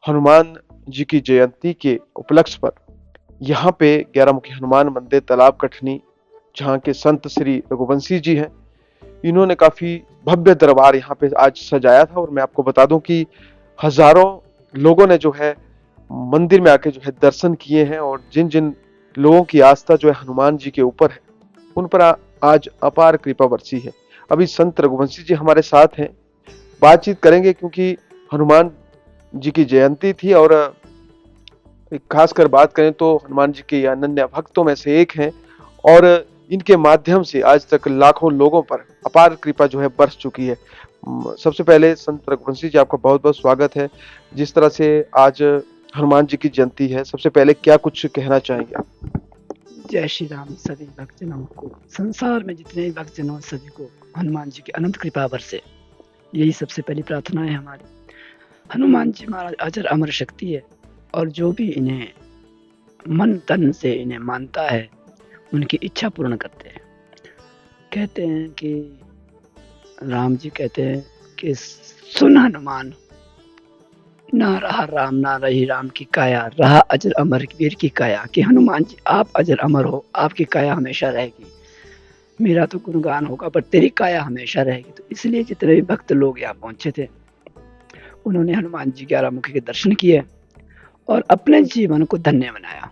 हनुमान जी की जयंती के उपलक्ष्य पर यहाँ पे 11 मुखी हनुमान मंदिर तालाब कठनी, जहाँ के संत श्री रघुवंशी जी हैं, इन्होंने काफी भव्य दरबार यहाँ पे आज सजाया था। और मैं आपको बता दूं कि हजारों लोगों ने जो है मंदिर में आके जो है दर्शन किए हैं। और जिन जिन लोगों की आस्था जो है हनुमान जी के ऊपर है, उन पर आज अपार कृपा बरसी है। अभी संत रघुवंशी जी हमारे साथ हैं, बातचीत करेंगे, क्योंकि हनुमान जी की जयंती थी। और खासकर बात करें तो हनुमान जी के अनन्य भक्तों में से एक हैं। और इनके माध्यम से आज तक लाखों लोगों पर अपार कृपा जो है बरस चुकी है। सबसे पहले संत रघुवंशी जी, आपका बहुत बहुत स्वागत है। जिस तरह से आज हनुमान जी की जयंती है, सबसे पहले क्या कुछ कहना चाहेंगे आप? जय श्री राम। सभी भक्तजनों को, संसार में जितने भी भक्तजनों सभी को हनुमान जी की अनंत कृपा बरसे, यही सबसे पहली प्रार्थना है हमारी। हनुमान जी महाराज अजर अमर शक्ति है, और जो भी इन्हें मन तन से इन्हें मानता है, उनकी इच्छा पूर्ण करते हैं। कहते हैं कि राम जी कहते हैं कि सुन हनुमान, ना रहा राम ना रही राम की काया, रहा अजर अमर वीर की काया। कि हनुमान जी आप अजर अमर हो, आपकी काया हमेशा रहेगी। मेरा तो गुणगान होगा पर तेरी काया हमेशा रहेगी। तो इसलिए जितने भी भक्त लोग यहाँ पहुंचे थे, उन्होंने हनुमान जी 11 मुखी के दर्शन किए और अपने जीवन को धन्य बनाया।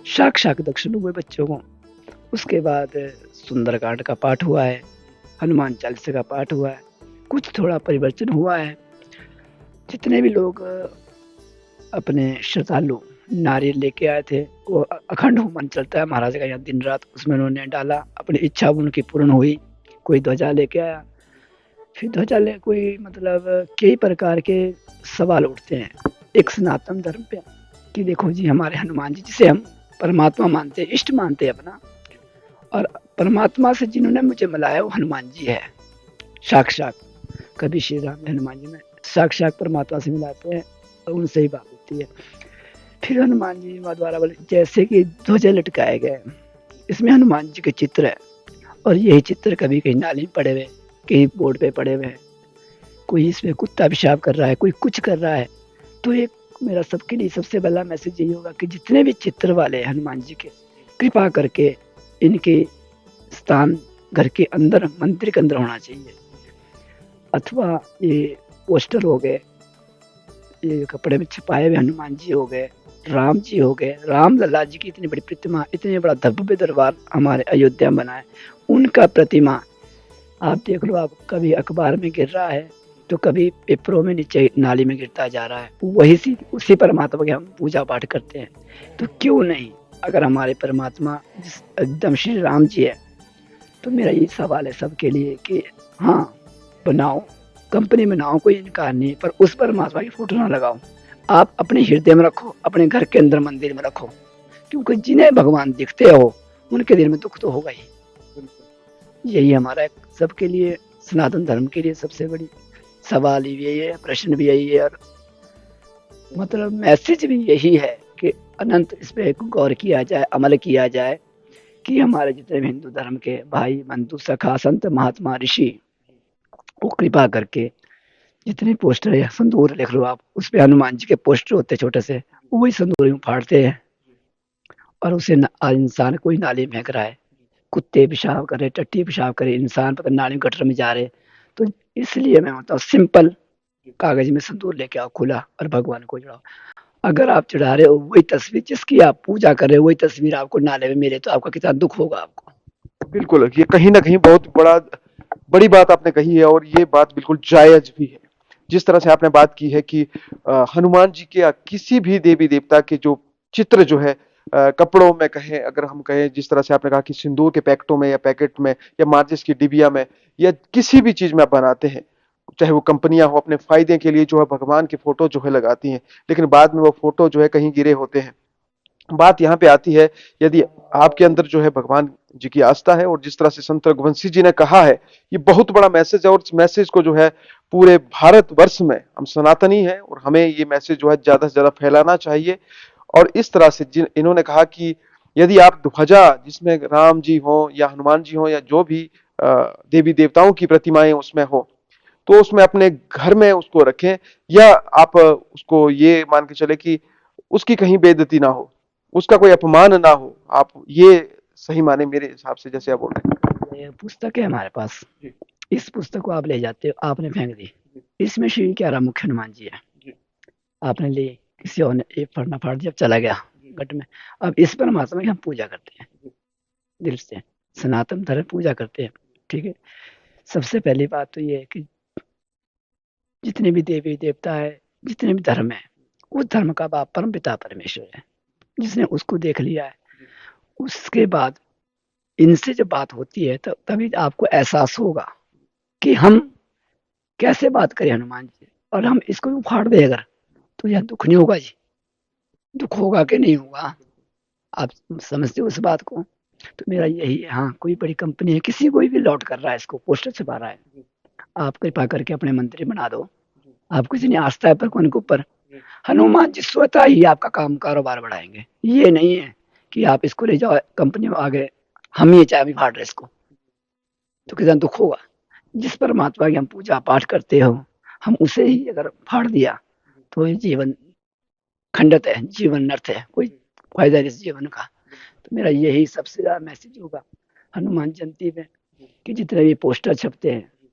साक्षात दर्शन हुए बच्चों को। उसके बाद सुंदरकांड का पाठ हुआ है, हनुमान चालीसा का पाठ हुआ है, कुछ थोड़ा परिवर्तन हुआ है। जितने भी लोग अपने श्रद्धालु नारियल लेके आए थे, वो अखंड होमन चलता है महाराज का यहाँ दिन रात, उसमें उन्होंने डाला। अपनी इच्छा उनकी पूर्ण हुई। कोई ध्वजा लेके आया, फिर ध्वजा ले कोई मतलब कई प्रकार के सवाल उठते हैं एक सनातन धर्म पे, कि देखो जी हमारे हनुमान जी, जिसे हम परमात्मा मानते हैं, इष्ट मानते हैं अपना, और परमात्मा से जिन्होंने मुझे मिलाया वो हनुमान जी है साक्षात। कभी श्री राम ने हनुमान जी में साक्षात परमात्मा से मिलाते हैं और उनसे ही बात होती है। फिर हनुमान जी द्वारा बोले जैसे कि ध्वजा लटकाए गए, इसमें हनुमान जी के चित्र है, और यही चित्र कभी कहीं नाली में पड़े हुए, कहीं बोर्ड पे पड़े हुए हैं। कोई इसमें कुत्ता पेशाब कर रहा है, कोई कुछ कर रहा है। तो एक मेरा सबके लिए सबसे पहला मैसेज यही होगा कि जितने भी चित्र वाले हनुमान जी के, कृपा करके इनके स्थान घर के अंदर, मंदिर के अंदर होना चाहिए। अथवा ये पोस्टर हो गए, ये कपड़े में छुपाए हुए हनुमान जी हो गए, राम जी हो गए, राम लला जी की इतनी बड़ी प्रतिमा, इतने बड़ा भव्य दरबार हमारे अयोध्या में बना है, उनका प्रतिमा आप देख लो। आप कभी अखबार में गिर रहा है तो कभी पेपरों में नीचे नाली में गिरता जा रहा है। वही सी उसी परमात्मा की हम पूजा पाठ करते हैं। तो क्यों नहीं, अगर हमारे परमात्मा एकदम श्री राम जी है, तो मेरा ये सवाल है सबके लिए कि हाँ बनाओ, कंपनी बनाओ, कोई इनकार नहीं, पर उस परमात्मा की फोटो ना लगाओ। आप अपने हृदय में रखो, अपने घर के अंदर मंदिर में रखो, क्योंकि जिन्हें भगवान दिखते हो उनके दिल में दुख तो होगा ही। यही हमारा सबके लिए, सनातन धर्म के लिए सबसे बड़ी सवाल ही यही है, प्रश्न भी यही है, और मतलब मैसेज भी यही है कि अनंत इस पे गौर किया जाए, अमल किया जाए, कि हमारे जितने भी हिंदू धर्म के भाई बंधु सखा संत महात्मा ऋषि, वो कृपा करके जितने पोस्टर है, संदूर लिख लो आप, उस पे हनुमान जी के पोस्टर होते छोटे से, वही संदूर यूं फाड़ते हैं और उसे इंसान कोई नाली में फेंक रहा है। कुत्ते पेशाब करे, टट्टी पेशाब करे, इंसान पता नाली गटर में जा रहे। तो इसलिए मैं बताऊँ, सिंपल कागज में संदूर लेके आओ खुला, और भगवान को चढ़ाओ। अगर आप चढ़ा रहे हो वही तस्वीर जिसकी आप पूजा कर रहे हो, वही तस्वीर आपको नाले में मिले, तो आपका कितना दुख होगा आपको। बिल्कुल, ये कहीं ना कहीं बहुत बड़ी बात आपने कही है, और ये बात बिल्कुल जायज भी है। जिस तरह से आपने बात की है कि हनुमान जी के या किसी भी देवी देवता के जो चित्र जो है कपड़ों में कहें, अगर हम कहें, जिस तरह से आपने कहा कि सिंदूर के पैकेटों में या पैकेट में या माचिस की डिबिया में या किसी भी चीज में आप बनाते हैं, चाहे वो कंपनियां हो अपने फायदे के लिए जो है भगवान की फोटो जो है लगाती हैं, लेकिन बाद में वो फोटो जो है कहीं गिरे होते हैं। बात यहाँ पे आती है, यदि आपके अंदर जो है भगवान जी की आस्था है, और जिस तरह से संत रघुवंशी जी ने कहा है, ये बहुत बड़ा मैसेज है। और इस मैसेज को जो है पूरे भारत वर्ष में, हम सनातनी हैं और हमें ये मैसेज जो है ज्यादा से ज्यादा फैलाना चाहिए। और इस तरह से इन्होंने कहा कि यदि आप ध्वजा जिसमें राम जी हो या हनुमान जी हो या जो भी देवी देवताओं की प्रतिमाएं उसमें हो, तो उसमें अपने घर में उसको रखें, या आप उसको ये मान के चले कि उसकी कहीं बेइज्जती ना हो, उसका कोई अपमान ना हो। आप ये सही माने मेरे हिसाब से जैसे आप बोल रहे ये पुस्तक है हमारे पास, हैं। इस पुस्तक को आप ले जाते हो, आपने फेंक दी, जी इसमें श्री 11 मुख्य हनुमान जी है, जी आपने ली, किसी और ने एक पढ़ना फाड़ दिया, चला गया जी घट में। अब इस परमात्मा की हम पूजा करते हैं जी दिल से, सनातन धर्म पूजा करते हैं, ठीक है। सबसे पहली बात तो ये है कि जितने भी देवी देवता है, जितने भी धर्म है, उस धर्म का बाप परम पिता परमेश्वर है, जिसने उसको देख लिया है। जी उसके बाद इनसे जब बात होती है तो तभी आपको एहसास होगा कि हम कैसे बात करें हनुमान जी, और हम इसको उखाड़ दें अगर, तो यह दुख नहीं होगा जी, दुख होगा कि नहीं होगा, आप समझते हो उस बात को। तो मेरा यही है, हाँ कोई बड़ी कंपनी है, किसी कोई भी लॉट कर रहा है, इसको पोस्टर छपा रहा है, जी आप कृपा करके अपने मंत्री बना दो, जी आपको जितनी आस्था है पर कौन के ऊपर, जी हनुमान जी स्वतः ही आपका काम कारोबार बढ़ाएंगे। ये नहीं है कि आप इसको ले जाओ कंपनी में आगे, हम ये चाहे फाड़ रहे इसको, तो कितना दुख होगा। जिस परमात्मा की हम पूजा पाठ करते हो, हम उसे ही अगर फाड़ दिया तो ये जीवन खंडित है, जीवन नर्थ है, कोई जी फायदा नहीं इस जीवन का। बिल्कुल। तो मेरा यही सबसे ज्यादा मैसेज होगा हनुमान जयंती में, जी कि जितने भी पोस्टर छपते हैं जी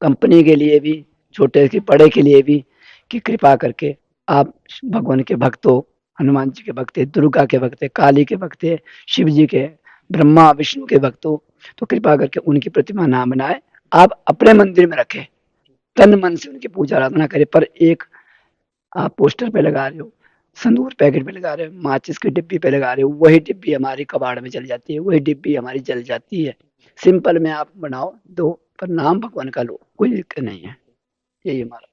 कंपनी के लिए भी, छोटे के बड़े के लिए भी, कि कृपा करके आप भगवान के भक्त हो, हनुमान जी के भक्त है, दुर्गा के भक्त है, काली के भक्त है, शिव जी के, ब्रह्मा विष्णु के भक्त हो, तो कृपा करके उनकी प्रतिमा ना बनाए, आप अपने मंदिर में रखें, तन मन से उनकी पूजा आराधना करें। पर एक आप पोस्टर पे लगा रहे हो, संदूर पैकेट पे लगा रहे हो, माचिस की डिब्बी पे लगा रहे हो, वही डिब्बी हमारी कबाड़ में चल जाती है, वही डिब्बी हमारी जल जाती है। सिंपल में आप बनाओ दो, पर नाम भगवान का लो, कोई दिक्कत नहीं है। यही हमारा।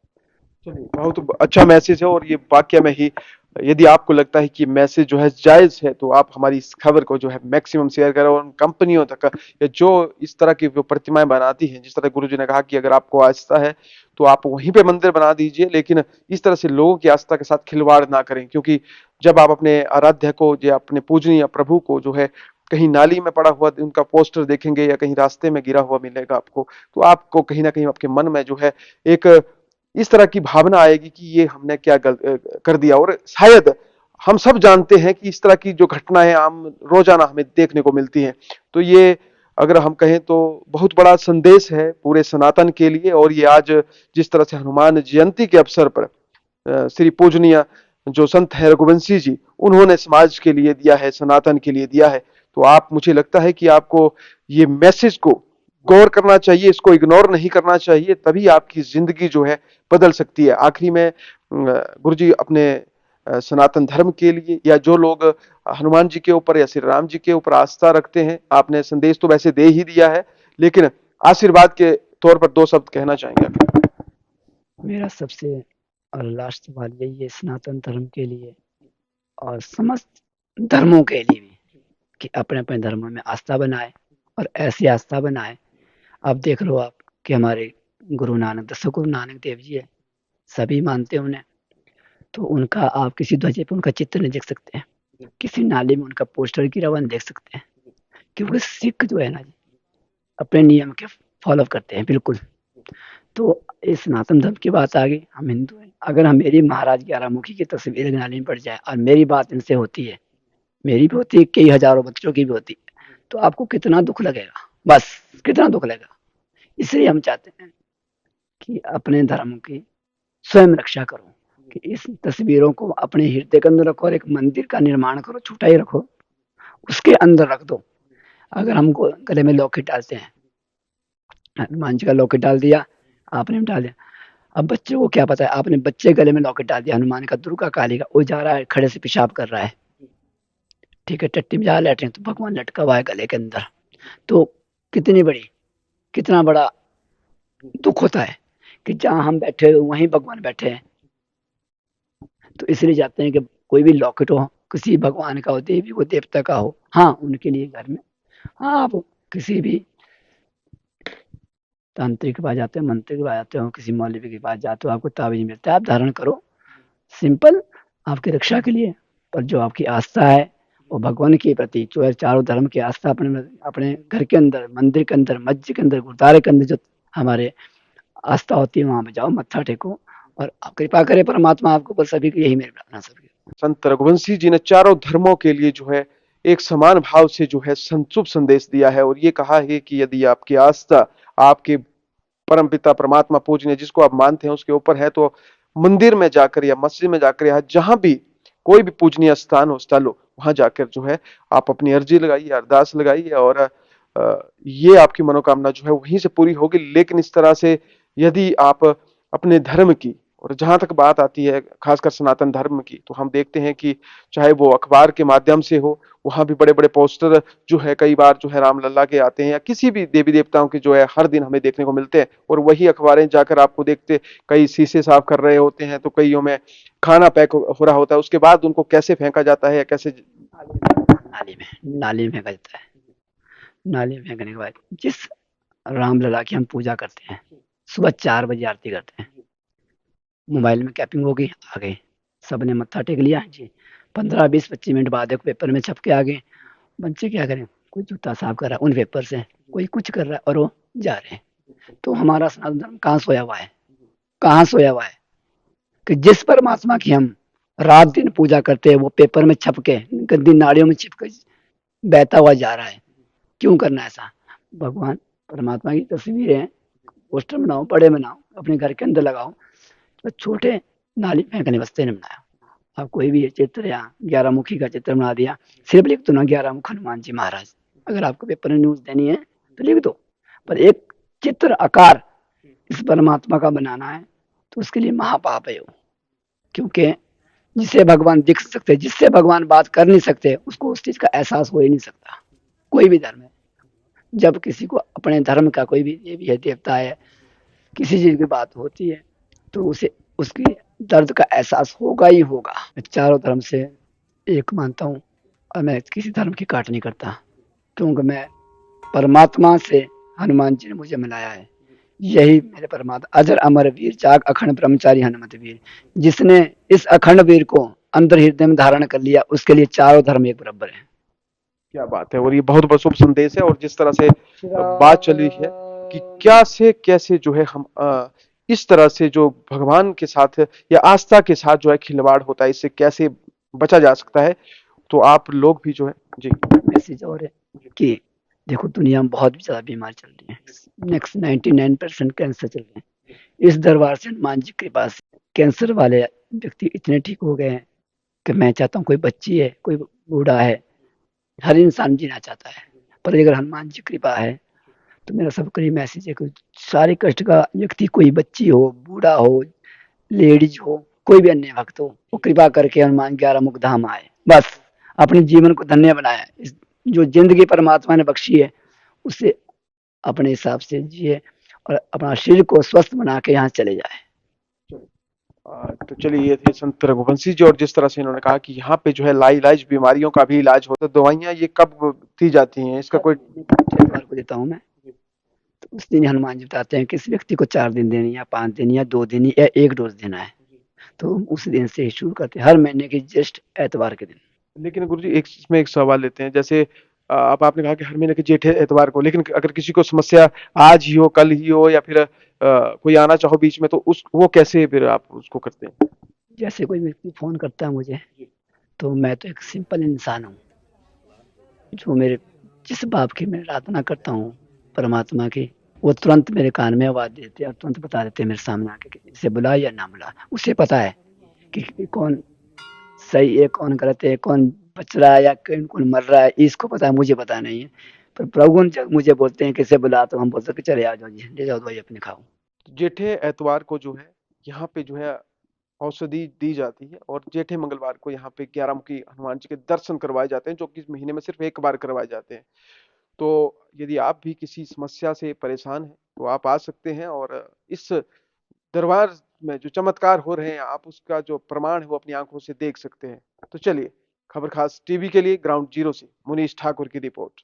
चलिए, बहुत अच्छा मैसेज है। और ये वाकया में ही, यदि आपको लगता है कि मैसेज जो है जायज है, तो आप हमारी इस खबर को जो है मैक्सिमम शेयर करें, और उन कंपनियों तक या जो इस तरह की जो प्रतिमाएं बनाती हैं, जिस तरह गुरुजी ने कहा कि अगर आपको आस्था है तो आप वहीं पे मंदिर बना दीजिए, लेकिन इस तरह से लोगों की आस्था के साथ खिलवाड़ ना करें। क्योंकि जब आप अपने आराध्य को या अपने पूजनीय प्रभु को जो है कहीं नाली में पड़ा हुआ उनका पोस्टर देखेंगे, या कहीं रास्ते में गिरा हुआ मिलेगा आपको, तो आपको कहीं ना कहीं आपके मन में जो है एक इस तरह की भावना आएगी कि ये हमने क्या कर दिया। और शायद हम सब जानते हैं कि इस तरह की जो घटनाएं आम रोजाना हमें देखने को मिलती हैं। तो ये, अगर हम कहें तो, बहुत बड़ा संदेश है पूरे सनातन के लिए। और ये आज जिस तरह से हनुमान जयंती के अवसर पर श्री पूजनीय जो संत है रघुवंशी जी, उन्होंने समाज के लिए दिया है, सनातन के लिए दिया है, तो आप, मुझे लगता है कि आपको ये मैसेज को गौर करना चाहिए, इसको इग्नोर नहीं करना चाहिए, तभी आपकी जिंदगी जो है बदल सकती है। आखिरी में गुरुजी अपने सनातन धर्म के लिए, या जो लोग हनुमान जी के ऊपर या श्री राम जी के ऊपर आस्था रखते हैं, आपने संदेश तो वैसे दे ही दिया है, लेकिन आशीर्वाद के तौर पर दो शब्द कहना चाहेंगे। मेरा सबसे और लास्ट सवाल यही है सनातन धर्म के लिए और समस्त धर्मों के लिए भी, कि अपने अपने धर्मों में आस्था बनाए, और ऐसी आस्था बनाए। अब देख लो आप कि हमारे गुरु नानक, दसों गुरु नानक देव जी है, सभी मानते हैं उन्हें, तो उनका आप किसी ध्वजे पे उनका चित्र नहीं देख सकते हैं, किसी नाली में उनका पोस्टर गिरा हुआ नहीं देख सकते हैं, क्योंकि सिख जो है ना जी, अपने नियम के फॉलो करते हैं बिल्कुल। तो इस सनातन धर्म की बात आ गई, हम हिंदू हैं, अगर हम मेरी महाराज ग्यारहमुखी की तस्वीर नाली में पड़ जाए और मेरी बात इनसे होती है, मेरी भी होती है, कई हजारों बच्चों की भी होती है, तो आपको कितना दुख लगेगा, बस कितना दुख लगेगा। इसलिए हम चाहते हैं कि अपने धर्म की स्वयं रक्षा करो, कि इस तस्वीरों को अपने हृदय के अंदर रखो, और एक मंदिर का निर्माण करो, छोटा ही रखो, उसके अंदर रख दो। अगर हम गले में लॉकेट डालते हैं, हनुमान जी का लॉकेट डाल दिया, आपने डाल दिया, अब बच्चे को क्या पता है, आपने बच्चे गले में लॉकेट डाल दिया हनुमान का, दुर्गा काली का, वो जा रहा है खड़े से पेशाब कर रहा है, ठीक है, टट्टी में जा लेटरिन, तो भगवान लटका हुआ है गले के अंदर, तो कितनी बड़ी, कितना बड़ा दुख होता है कि जहाँ हम बैठे हो वहीं भगवान बैठे हैं। तो इसलिए चाहते हैं कि कोई भी लॉकेट हो, किसी भगवान का हो, देवी को, देवता का हो, हाँ उनके लिए घर में, हाँ आप किसी भी तांत्रिक के पास जाते हो, मंत्री के पास जाते हो, किसी मौलवी के पास जाते हो, आपको ताबीज मिलता है, आप धारण करो, सिंपल, आपकी रक्षा के लिए। पर जो आपकी आस्था है वो भगवान के प्रति, जो है चारों धर्म की आस्था, अपने अपने घर के अंदर, मंदिर के अंदर, मस्जिद के अंदर, गुरुद्वारे के अंदर जो हमारे आस्था होती है वहाँ पे जाओ, मत्था टेको और कृपा करे परमात्मा आपके ऊपर सभी की, यही मेरी प्रार्थना सबकी। संत रघुवंशी जी ने चारों धर्मों के लिए जो है एक समान भाव से जो है शुभ संदेश दिया है और ये कहा है कि यदि आपकी आस्था आपके परम पिता परमात्मा पूजनीय जिसको आप मानते हैं उसके ऊपर है तो मंदिर में जाकर या मस्जिद में जाकर या जहां भी कोई भी पूजनीय स्थान हो स्थल हो वहां जाकर जो है आप अपनी अर्जी लगाइए, अरदास लगाइए और ये आपकी मनोकामना जो है वहीं से पूरी होगी। लेकिन इस तरह से यदि आप अपने धर्म की और जहां तक बात आती है खासकर सनातन धर्म की तो हम देखते हैं कि चाहे वो अखबार के माध्यम से हो वहां भी बड़े बड़े पोस्टर जो है कई बार जो है रामलला के आते हैं या किसी भी देवी देवताओं के जो है हर दिन हमें देखने को मिलते हैं और वही अखबारें जाकर आपको देखते कई शीशे साफ कर रहे होते हैं तो कईयों में खाना पैक हो रहा होता है उसके बाद उनको कैसे फेंका जाता है या कैसे नाली में फेंका जाता है। नाली में फेंकने के बाद जिस रामलला की हम पूजा करते हैं, सुबह 4 बजे आरती करते हैं, मोबाइल में कैपिंग होगी, आ गए, सबने मत्था टेक लिया जी, 15-20-25 मिनट बाद एक पेपर में छप के आ गए। बच्चे क्या करें, कोई जूता साफ कर रहा है उन पेपर से, कोई कुछ कर रहा है और वो जा रहे हैं। तो हमारा सनातन धर्म कहाँ सोया हुआ है, कहाँ सोया हुआ है कि जिस परमात्मा की हम रात दिन पूजा करते हैं वो पेपर में छप के गंदी नालियों में छिप के बहता हुआ जा रहा है। क्यों करना ऐसा? भगवान परमात्मा की तस्वीरें हैं, पोस्टर बनाओ, बड़े बनाओ, अपने घर के अंदर लगाओ, तो छोटे नाली फेंकने वास्ते नहीं बनाया। आप कोई भी चित्र या 11 मुखी का चित्र बना दिया, सिर्फ लिख दो ना 11 मुख हनुमान जी महाराज। अगर आपको पेपर में न्यूज देनी है तो लिख दो, पर एक चित्र आकार इस परमात्मा का बनाना है तो उसके लिए महापाप है वो। क्योंकि जिसे भगवान दिख सकते, जिससे भगवान बात कर नहीं सकते, उसको उस चीज का एहसास हो ही नहीं सकता। कोई भी धर्म है, जब किसी को अपने धर्म का कोई भी देवी है, देवता है, किसी चीज की बात होती है तो उसे उसकी दर्द का एहसास होगा ही होगा। मैं चारों धर्म से एक मानता हूँ और मैं किसी धर्म की काट नहीं करता, क्योंकि मैं परमात्मा से हनुमान जी ने मुझे मिलाया है। यही मेरे परमात्मा अजर अमर वीर जाग अखंड ब्रह्मचारी हनुमत वीर, जिसने इस अखंड वीर को अंदर हृदय में धारण कर लिया, उसके लिए चारों धर्म एक बराबर है। क्या बात है और ये बहुत बड़ा शुभ संदेश है और जिस तरह से बात चली है कि क्या से कैसे जो है हम इस तरह से जो भगवान के साथ या आस्था के साथ जो है खिलवाड़ होता है इससे कैसे बचा जा सकता है तो आप लोग भी जो है जी मैसेज और है कि देखो दुनिया में बहुत ज्यादा बीमार चल रही है, नेक्स्ट 99% कैंसर चल रहे हैं। इस दरबार से हनुमान जी के पास कैंसर वाले व्यक्ति इतने ठीक हो गए हैं कि मैं चाहता हूँ कोई बच्ची है, कोई बूढ़ा है, हर इंसान जीना चाहता है। पर अगर हनुमान जी कृपा है तो मेरा सबके लिए मैसेज है कि सारे कष्ट का व्यक्ति, कोई बच्ची हो, बूढ़ा हो, लेडीज हो, कोई भी अन्य भक्त हो, वो कृपा करके हनुमान 11 मुख धाम आए, बस अपने जीवन को धन्य बनाया। जो जिंदगी परमात्मा ने बख्शी है उसे अपने हिसाब से जिए और अपना शरीर को स्वस्थ बना के यहाँ चले जाए। तो चलिए ये थे संत रघुवंशी जी और जिस तरह से इन्होंने कहा कि यहाँ पे जो है लाइलाज बीमारियों का भी इलाज होता है। दवाइयाँ ये कब दी जाती हैं इसका कोई एतवार को देता हूँ मैं, तो उस दिन हनुमान जी बताते हैं किस व्यक्ति को 4 दिन देनी या 5 दिन या 2 दिन या 1 डोज देना है, तो उस दिन से ही शुरू करते हैं, हर महीने के जस्ट एतवार के दिन। लेकिन गुरुजी एक इसमें एक सवाल लेते हैं जैसे अब आपने कहा कि हर महीने के जेठे एतवार को लेकिन अगर किसी को समस्या आज ही हो कल ही हो या फिर कोई आना चाहो बीच में तो उस वो कैसे फिर आप उसको करते हैं? जैसे कोई व्यक्ति फोन करता है मुझे, तो मैं तो एक सिंपल इंसान हूँ, जो मेरे जिस बाप की मैं आराधना करता हूँ परमात्मा की, वो तुरंत मेरे कान में आवाज देते हैं और तुरंत बता देते हैं मेरे सामने आके कि इसे बुला या ना बुला। उसे पता है कि कौन सही है, कौन गलत है, कौन बच रहा है या कौन मर रहा है, इसको पता है, मुझे पता नहीं है। पर प्रभु जब मुझे बोलते हैं कि इसे बुला, तो हम बोलते हैं कि चले आ जाओ जी, ले जाओ दवाई अपने खाओ। तो जेठे एतवार को जो है यहाँ पे जो है औषधि दी जाती है और जेठे मंगलवार को यहाँ पे 11 मुखी हनुमान जी के दर्शन करवाए जाते हैं जो कि इस महीने में सिर्फ एक बार करवाए जाते हैं। तो यदि आप भी किसी समस्या से परेशान हैं तो आप आ सकते हैं और इस दरबार में जो चमत्कार हो रहे हैं आप उसका जो प्रमाण है वो अपनी आंखों से देख सकते हैं। तो चलिए खबर खास टीवी के लिए ग्राउंड जीरो से मुनीश ठाकुर की रिपोर्ट।